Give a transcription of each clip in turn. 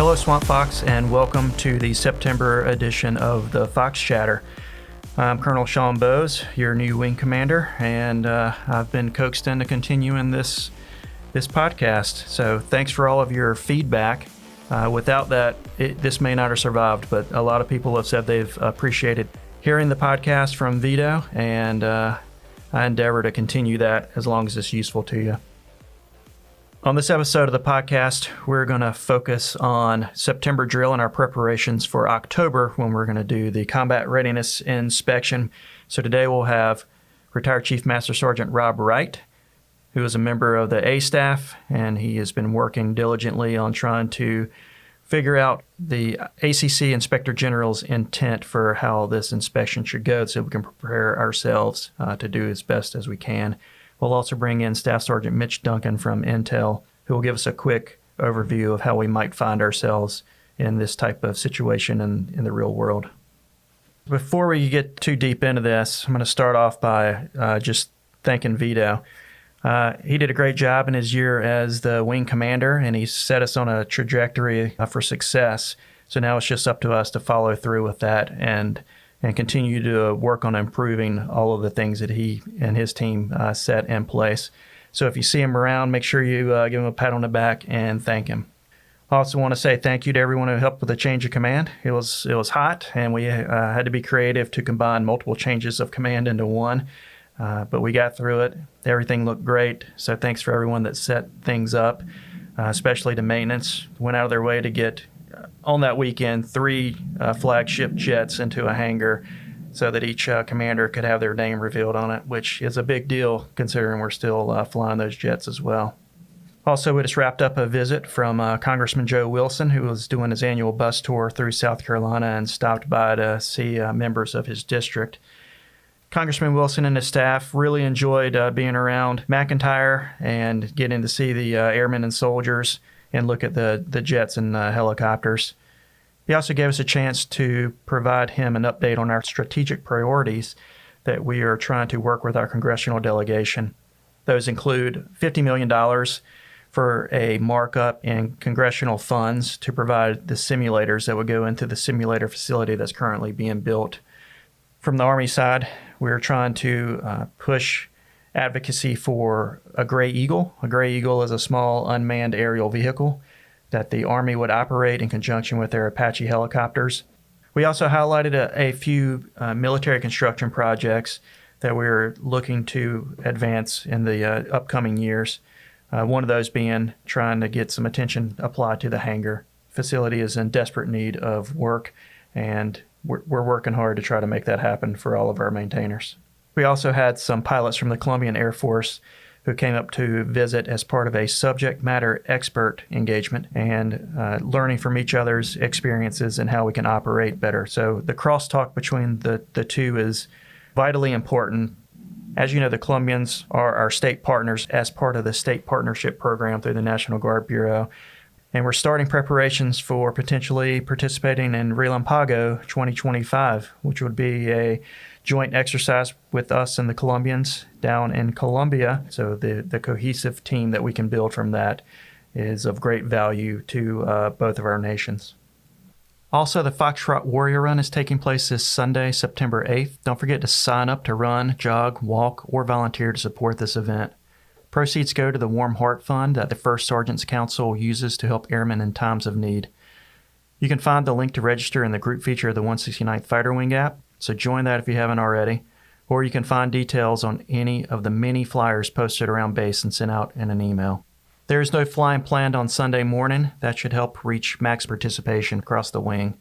Hello, Swamp Fox, and welcome to the September edition of the Fox Chatter. I'm Colonel Shaun Bowes, your new wing commander, and I've been coaxed into continuing this podcast. So thanks for all of your feedback. Without that, this may not have survived, but a lot of people have said they've appreciated hearing the podcast from Vito, and I endeavor to continue that as long as it's useful to you. On this episode of the podcast, we're going to focus on September drill and our preparations for October when we're going to do the Combat Readiness Inspection. So today we'll have retired Chief Master Sergeant Rob Wright, who is a member of the A staff, and he has been working diligently on trying to figure out the ACC Inspector General's intent for how this inspection should go so we can prepare ourselves to do as best as we can. We'll also bring in Staff Sgt. Mitch Dunkin from Intel, who will give us a quick overview of how we might find ourselves in this type of situation in the real world. Before we get too deep into this, I'm going to start off by just thanking Vito. He did a great job in his year as the wing commander, and he set us on a trajectory for success. So now it's just up to us to follow through with that and continue to work on improving all of the things that he and his team set in place. So if you see him around, make sure you give him a pat on the back and thank him. I also want to say thank you to everyone who helped with the change of command. It was hot, and we had to be creative to combine multiple changes of command into one. But we got through it. Everything looked great. So thanks for everyone that set things up, especially to maintenance. Went out of their way to get, on that weekend, 3 flagship jets into a hangar so that each commander could have their name revealed on it, which is a big deal considering we're still flying those jets as well. Also, we just wrapped up a visit from Congressman Joe Wilson, who was doing his annual bus tour through South Carolina and stopped by to see members of his district. Congressman Wilson and his staff really enjoyed being around McIntyre and getting to see the airmen and soldiers and look at the jets and helicopters. He also gave us a chance to provide him an update on our strategic priorities that we are trying to work with our congressional delegation. Those include $50 million for a markup in congressional funds to provide the simulators that would go into the simulator facility that's currently being built. From the Army side, we're trying to push advocacy for a Gray Eagle. A Gray Eagle is a small unmanned aerial vehicle that the Army would operate in conjunction with their Apache helicopters. We also highlighted a few military construction projects that we're looking to advance in the upcoming years. One of those being trying to get some attention applied to the hangar. Facility is in desperate need of work, and we're working hard to try to make that happen for all of our maintainers. We also had some pilots from the Colombian Air Force who came up to visit as part of a subject matter expert engagement and learning from each other's experiences and how we can operate better. So the crosstalk between the two is vitally important. As you know, the Colombians are our state partners as part of the state partnership program through the National Guard Bureau. And we're starting preparations for potentially participating in Relampago 2025, which would be a joint exercise with us and the Colombians down in Colombia. So the cohesive team that we can build from that is of great value to both of our nations. Also, the Foxtrot Warrior Run is taking place this Sunday, September 8th. Don't forget to sign up to run, jog, walk, or volunteer to support this event. Proceeds go to the Warm Heart Fund that the 1st Sergeant's Council uses to help airmen in times of need. You can find the link to register in the group feature of the 169th Fighter Wing app, so join that if you haven't already, or you can find details on any of the many flyers posted around base and sent out in an email. There is no flying planned on Sunday morning. That should help reach max participation across the wing.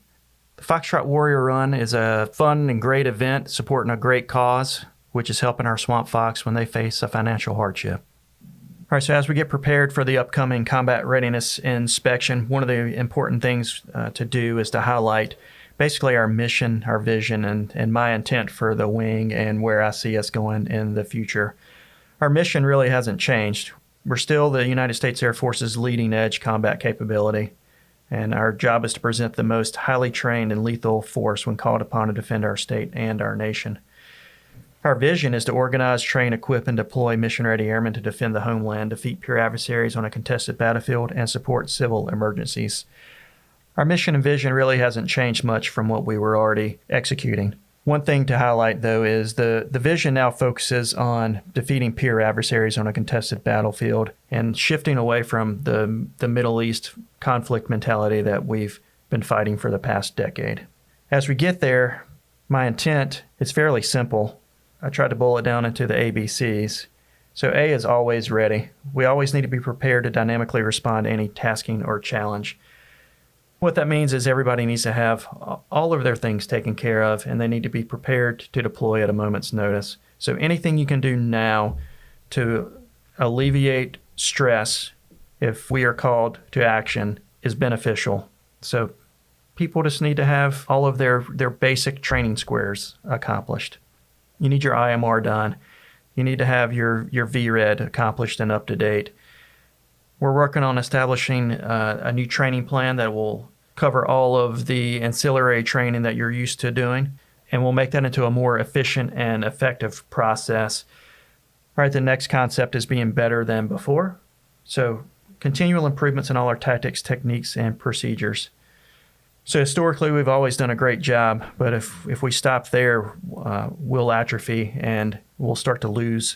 The Foxtrot Warrior Run is a fun and great event supporting a great cause, which is helping our Swamp Fox when they face a financial hardship. All right, so as we get prepared for the upcoming Combat Readiness Inspection, one of the important things to do is to highlight basically our mission, our vision, and my intent for the wing and where I see us going in the future. Our mission really hasn't changed. We're still the United States Air Force's leading edge combat capability, and our job is to present the most highly trained and lethal force when called upon to defend our state and our nation. Our vision is to organize, train, equip, and deploy mission-ready airmen to defend the homeland, defeat pure adversaries on a contested battlefield, and support civil emergencies. Our mission and vision really hasn't changed much from what we were already executing. One thing to highlight, though, is the vision now focuses on defeating peer adversaries on a contested battlefield and shifting away from the Middle East conflict mentality that we've been fighting for the past decade. As we get there, my intent is fairly simple. I tried to boil it down into the ABCs. So A is always ready. We always need to be prepared to dynamically respond to any tasking or challenge. What that means is everybody needs to have all of their things taken care of, and they need to be prepared to deploy at a moment's notice. So anything you can do now to alleviate stress if we are called to action is beneficial. So people just need to have all of their basic training squares accomplished. You need your IMR done. You need to have your VRED accomplished and up to date. We're working on establishing a new training plan that will cover all of the ancillary training that you're used to doing, and we'll make that into a more efficient and effective process. All right, the next concept is being better than before. So continual improvements in all our tactics, techniques, and procedures. So historically, we've always done a great job, but if we stop there, we'll atrophy and we'll start to lose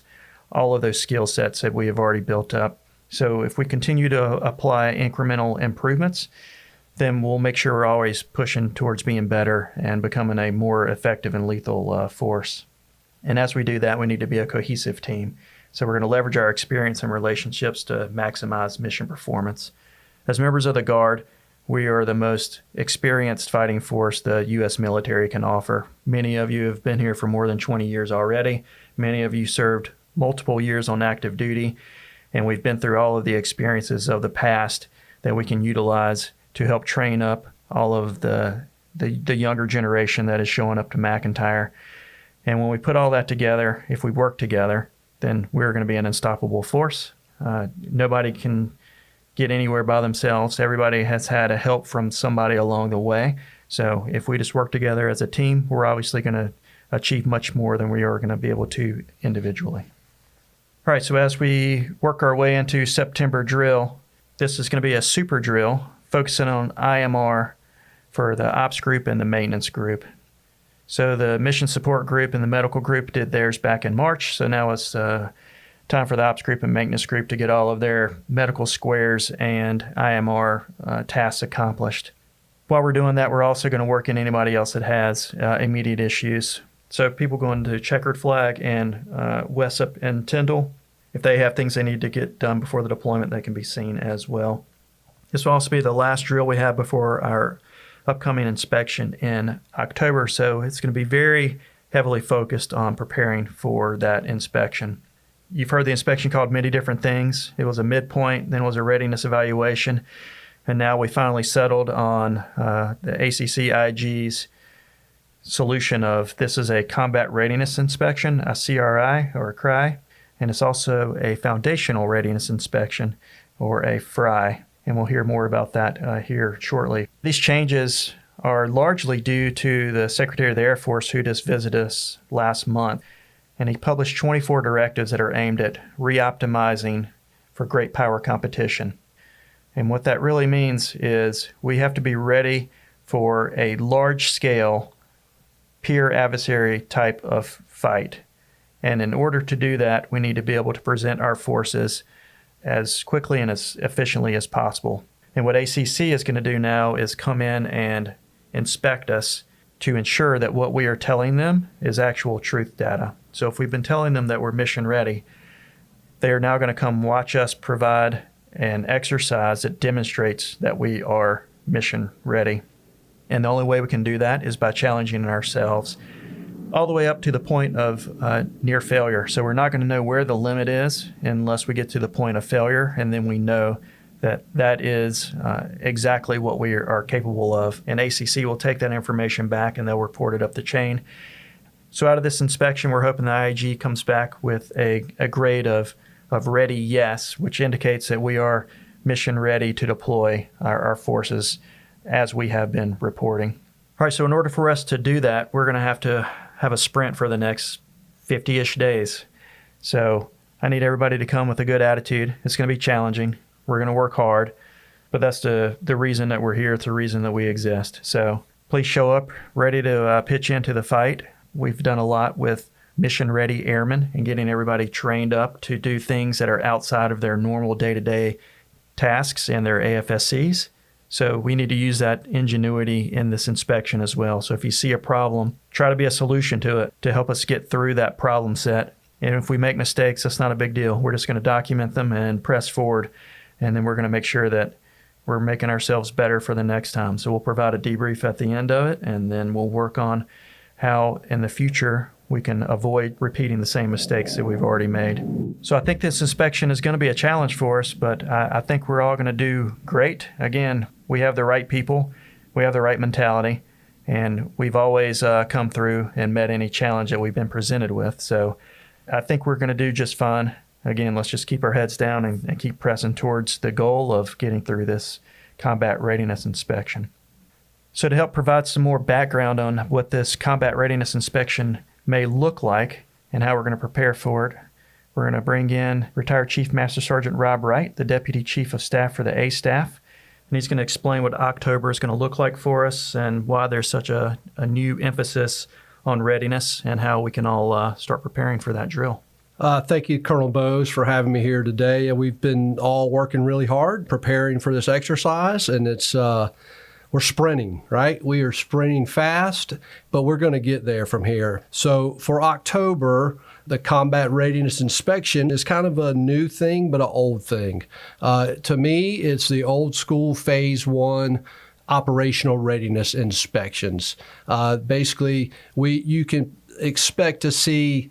all of those skill sets that we have already built up. So if we continue to apply incremental improvements, then we'll make sure we're always pushing towards being better and becoming a more effective and lethal force. And as we do that, we need to be a cohesive team. So we're going to leverage our experience and relationships to maximize mission performance. As members of the Guard, we are the most experienced fighting force the U.S. military can offer. Many of you have been here for more than 20 years already. Many of you served multiple years on active duty, and we've been through all of the experiences of the past that we can utilize to help train up all of the younger generation that is showing up to McIntyre. And when we put all that together, if we work together, then we're going to be an unstoppable force. Nobody can get anywhere by themselves. Everybody has had a help from somebody along the way. So if we just work together as a team, we're obviously going to achieve much more than we are going to be able to individually. All right, so as we work our way into September drill, this is going to be a super drill focusing on IMR for the ops group and the maintenance group. So the mission support group and the medical group did theirs back in March. So now it's time for the ops group and maintenance group to get all of their medical squares and IMR tasks accomplished. While we're doing that, we're also going to work in anybody else that has immediate issues. So people going to Checkered Flag and Wessup and Tyndall, if they have things they need to get done before the deployment, they can be seen as well. This will also be the last drill we have before our upcoming inspection in October. So it's going to be very heavily focused on preparing for that inspection. You've heard the inspection called many different things. It was a midpoint, then it was a readiness evaluation, and now we finally settled on the ACC-IG's solution of this is a Combat Readiness Inspection, a CRI or a CRI, and it's also a Foundational Readiness Inspection or a FRI, and we'll hear more about that here shortly. These changes are largely due to the Secretary of the Air Force who just visited us last month. And he published 24 directives that are aimed at re-optimizing for great power competition. And what that really means is we have to be ready for a large-scale peer adversary type of fight. And in order to do that, we need to be able to present our forces as quickly and as efficiently as possible. And what ACC is going to do now is come in and inspect us to ensure that what we are telling them is actual truth data. So if we've been telling them that we're mission ready, they are now going to come watch us provide an exercise that demonstrates that we are mission ready. And the only way we can do that is by challenging ourselves all the way up to the point of near failure. So we're not going to know where the limit is unless we get to the point of failure, and then we know that that is exactly what we are capable of. And ACC will take that information back and they'll report it up the chain. So out of this inspection, we're hoping the IAG comes back with a grade of ready yes, which indicates that we are mission ready to deploy our forces as we have been reporting. All right, so in order for us to do that, we're going to have a sprint for the next 50-ish days. So I need everybody to come with a good attitude. It's going to be challenging. We're going to work hard, But that's the reason that we're here. It's the reason that we exist. So please show up ready to pitch into the fight. We've done a lot with mission-ready airmen and getting everybody trained up to do things that are outside of their normal day-to-day tasks and their AFSCs. So we need to use that ingenuity in this inspection as well. So if you see a problem, try to be a solution to it to help us get through that problem set. And if we make mistakes, that's not a big deal. We're just going to document them and press forward. And then we're going to make sure that we're making ourselves better for the next time. So we'll provide a debrief at the end of it, and then we'll work on how in the future we can avoid repeating the same mistakes that we've already made. So I think this inspection is going to be a challenge for us, but I think we're all going to do great. Again, we have the right people, we have the right mentality, and we've always come through and met any challenge that we've been presented with. So I think we're going to do just fine. Again, let's just keep our heads down and keep pressing towards the goal of getting through this combat readiness inspection. So to help provide some more background on what this combat readiness inspection may look like and how we're going to prepare for it, we're going to bring in retired Chief Master Sergeant Rob Wright, the Deputy Chief of Staff for the A Staff. And he's going to explain what October is going to look like for us and why there's such a new emphasis on readiness and how we can all start preparing for that drill. Thank you, Colonel Bowes, for having me here today. We've been all working really hard preparing for this exercise, and it's we're sprinting, right? We are sprinting fast, but we're going to get there from here. So for October, the Combat Readiness Inspection is kind of a new thing, but an old thing. To me, it's the old school Phase 1 operational readiness inspections. Basically, you can expect to see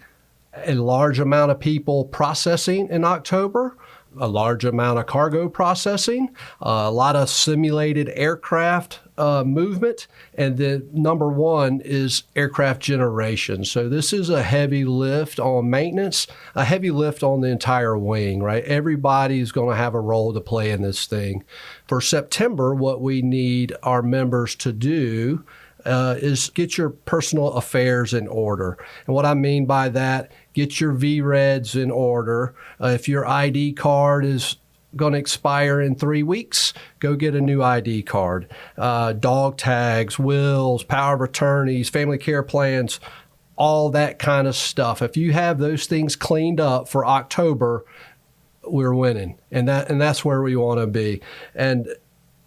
a large amount of people processing in October, a large amount of cargo processing, a lot of simulated aircraft movement, and then number one is aircraft generation. So this is a heavy lift on maintenance, a heavy lift on the entire wing, right? Everybody's going to have a role to play in this thing. For September, what we need our members to do is get your personal affairs in order. And what I mean by that, get your VREDs in order. If your ID card is going to expire in 3 weeks, go get a new ID card. Dog tags, wills, power of attorneys, family care plans, all that kind of stuff. If you have those things cleaned up for October, we're winning. And that's where we want to be. And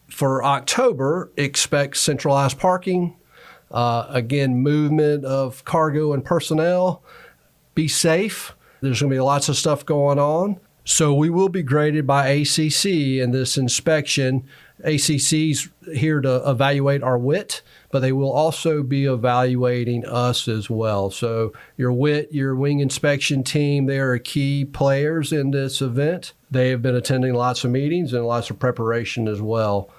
for October, expect centralized parking, again, movement of cargo and personnel. Be safe. There's going to be lots of stuff going on. So we will be graded by ACC in this inspection. ACC's here to evaluate our WIT, but they will also be evaluating us as well. So your WIT, your wing inspection team, they are key players in this event. They have been attending lots of meetings and lots of preparation as well.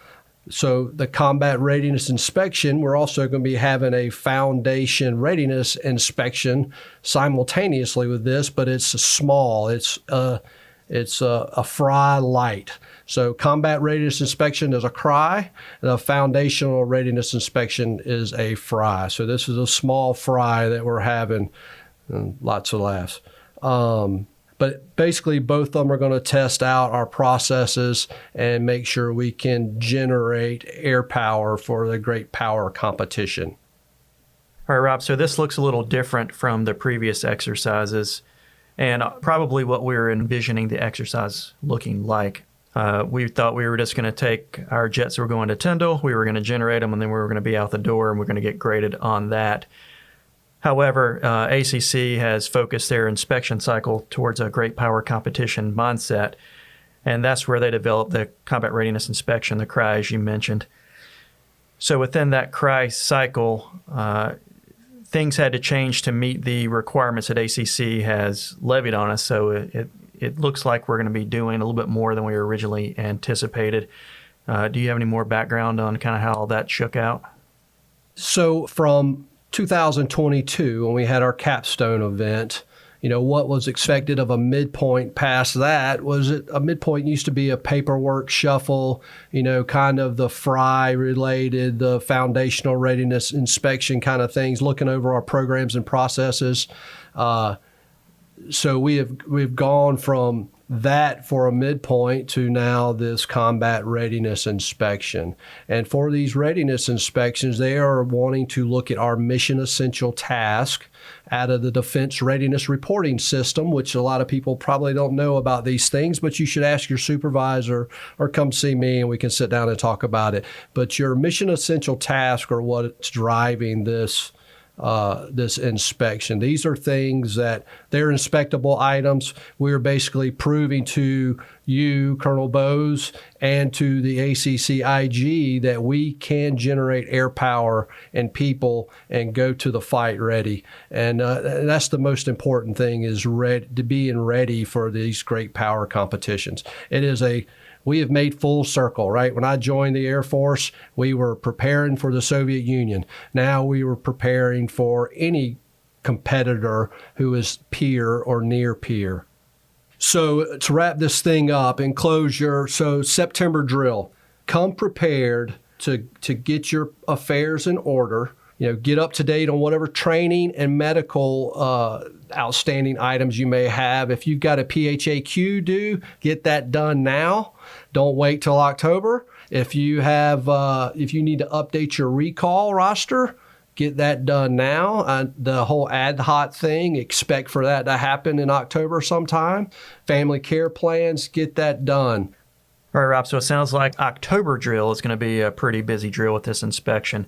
So the Combat Readiness Inspection, we're also going to be having a Foundation Readiness Inspection simultaneously with this, but it's small. It's a fry light. So Combat Readiness Inspection is a cry, and a Foundational Readiness Inspection is a fry. So this is a small fry that we're having, and lots of laughs. But basically, both of them are going to test out our processes and make sure we can generate air power for the great power competition. All right, Rob, so this looks a little different from the previous exercises and probably what we were envisioning the exercise looking like. We thought we were just going to take our jets that were going to Tyndall, we were going to generate them, and then we were going to be out the door and we're going to get graded on that. However, ACC has focused their inspection cycle towards a great power competition mindset, and that's where they developed the Combat Readiness Inspection, the CRI, as you mentioned. So within that CRI cycle, things had to change to meet the requirements that ACC has levied on us, so it looks like we're going to be doing a little bit more than we originally anticipated. Do you have any more background on kind of how all that shook out? So from 2022, when we had our capstone event, what was expected of a midpoint past that was a midpoint used to be a paperwork shuffle, kind of the FRI related, the foundational readiness inspection kind of things, looking over our programs and processes. So we've gone from that for a midpoint to now this combat readiness inspection. And for these readiness inspections, they are wanting to look at our mission essential task out of the Defense Readiness Reporting System, which a lot of people probably don't know about these things, but you should ask your supervisor or come see me and we can sit down and talk about it. But your mission essential task are what's driving this inspection. These are things that they're inspectable items. We're basically proving to you, Colonel Bowes, and to the ACCIG that we can generate air power and people and go to the fight ready. And that's the most important thing, is being ready for these great power competitions. We have made full circle, right? When I joined the Air Force, we were preparing for the Soviet Union. Now we were preparing for any competitor who is peer or near peer. So to wrap this thing up, in closure, so September drill, come prepared to get your affairs in order. Get up to date on whatever training and medical outstanding items you may have. If you've got a PHAQ due, get that done now. Don't wait till October. If you need to update your recall roster, get that done now. The whole ad hoc thing, expect for that to happen in October sometime. Family care plans, get that done. All right, Rob, so it sounds like October drill is going to be a pretty busy drill with this inspection.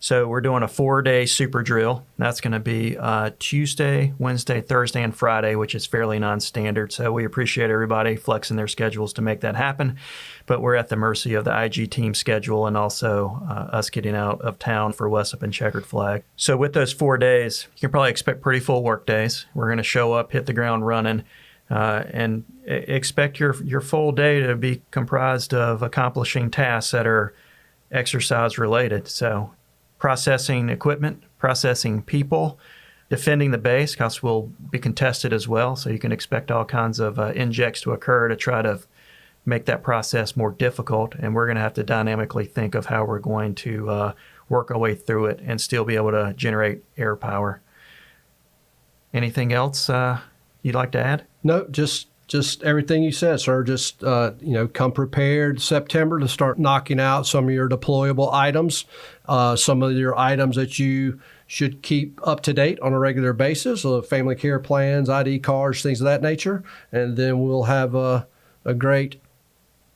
So we're doing a 4-day super drill. That's going to be Tuesday, Wednesday, Thursday, and Friday, which is fairly non-standard. So we appreciate everybody flexing their schedules to make that happen. But we're at the mercy of the IG team schedule and also us getting out of town for West Up and Checkered Flag. So with those 4 days, you can probably expect pretty full work days. We're going to show up, hit the ground running, and expect your full day to be comprised of accomplishing tasks that are exercise related. So processing equipment, processing people, defending the base, because we'll be contested as well. So you can expect all kinds of injects to occur to try to make that process more difficult. And we're going to have to dynamically think of how we're going to work our way through it and still be able to generate air power. Anything else you'd like to add? No, just everything you said, sir. Just, come prepared September to start knocking out some of your deployable items, some of your items that you should keep up to date on a regular basis, family care plans, ID cards, things of that nature. And then we'll have a great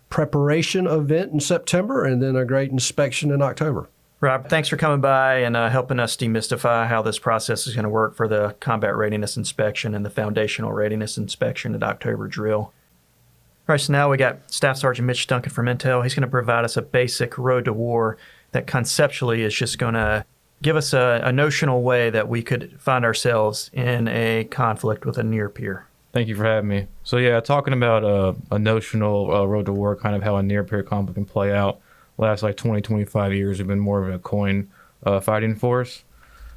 preparation event in September and then a great inspection in October. Rob, thanks for coming by and helping us demystify how this process is going to work for the Combat Readiness Inspection and the Foundational Readiness Inspection at October drill. All right, so now we got Staff Sgt. Mitch Dunkin from Intel. He's going to provide us a basic road to war that conceptually is just going to give us a notional way that we could find ourselves in a conflict with a near peer. Thank you for having me. So yeah, talking about a notional road to war, kind of how a near peer conflict can play out. Last 20, 25 years have been more of a coin fighting force.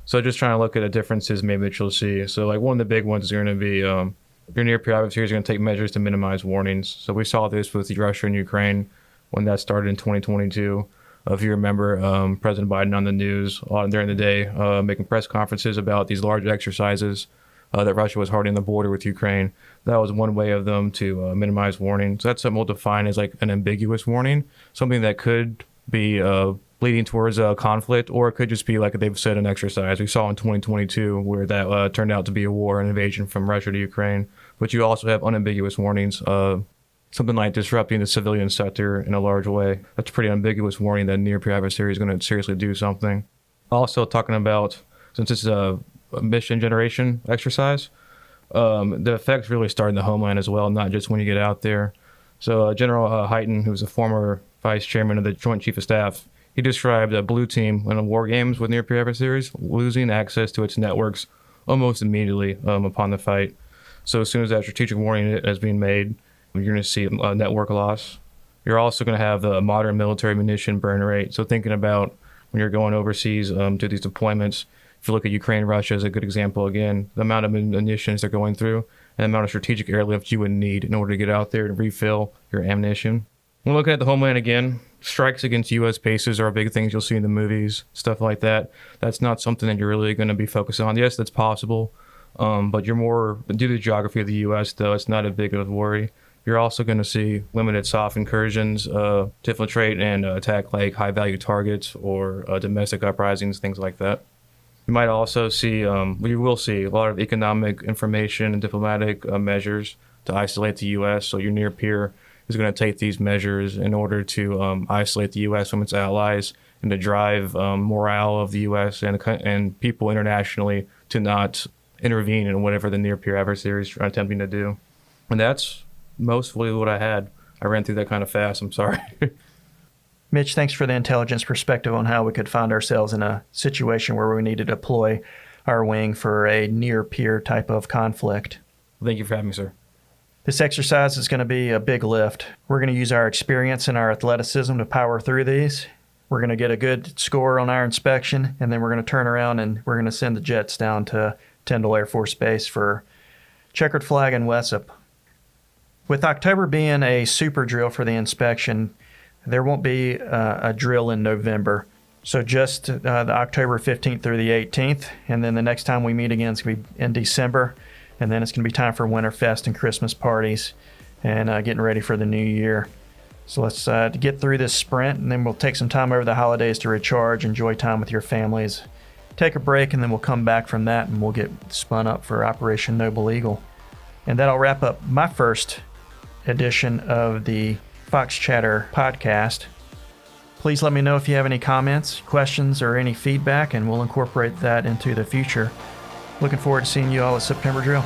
So just trying to look at the differences maybe that you'll see. So one of the big ones is going to be your near peer adversaries are going to take measures to minimize warnings. So we saw this with Russia and Ukraine when that started in 2022. If you remember, President Biden on the news during the day making press conferences about these large exercises that Russia was hardening the border with Ukraine. That was one way of them to minimize warning. So that's something we'll define as an ambiguous warning, something that could be leading towards a conflict, or it could just be, like they've said, an exercise. We saw in 2022 where that turned out to be a war, an invasion from Russia to Ukraine. But you also have unambiguous warnings, something like disrupting the civilian sector in a large way. That's a pretty ambiguous warning that near peer adversary is going to seriously do something. Also talking about, since it's a mission generation exercise, the effects really start in the homeland as well, not just when you get out there. So General Hyten, who's a former vice chairman of the Joint Chief of Staff, he described a blue team in war games with near-peer adversaries losing access to its networks almost immediately upon the fight. So as soon as that strategic warning is being made, you're going to see a network loss. You're also going to have the modern military munition burn rate. So thinking about when you're going overseas to these deployments, if you look at Ukraine, Russia is a good example again, the amount of munitions they're going through and the amount of strategic airlift you would need in order to get out there and refill your ammunition. When looking at the homeland again, strikes against U.S. bases are big things you'll see in the movies, stuff like that. That's not something that you're really going to be focused on. Yes, that's possible, but you're more, due to the geography of the U.S., though, it's not a big of a worry. You're also going to see limited soft incursions to infiltrate and attack like high-value targets or domestic uprisings, things like that. You might also see, we will see a lot of economic information and diplomatic measures to isolate the U.S. So your near peer is going to take these measures in order to isolate the U.S. from its allies and to drive morale of the U.S. and people internationally to not intervene in whatever the near peer adversaries are attempting to do. And that's mostly what I had. I ran through that kind of fast. I'm sorry. Mitch, thanks for the intelligence perspective on how we could find ourselves in a situation where we need to deploy our wing for a near-peer type of conflict. Thank you for having me, sir. This exercise is going to be a big lift. We're going to use our experience and our athleticism to power through these. We're going to get a good score on our inspection, and then we're going to turn around and we're going to send the jets down to Tyndall Air Force Base for checkered flag and WESP. With October being a super drill for the inspection, there won't be a drill in November. So just the October 15th through the 18th, and then the next time we meet again is going to be in December, and then it's going to be time for Winterfest and Christmas parties and getting ready for the new year. So let's get through this sprint, and then we'll take some time over the holidays to recharge, enjoy time with your families, take a break, and then we'll come back from that and we'll get spun up for Operation Noble Eagle. And that'll wrap up my first edition of the Fox Chatter podcast. Please let me know if you have any comments, questions, or any feedback, and we'll incorporate that into the future. Looking forward to seeing you all at September Drill.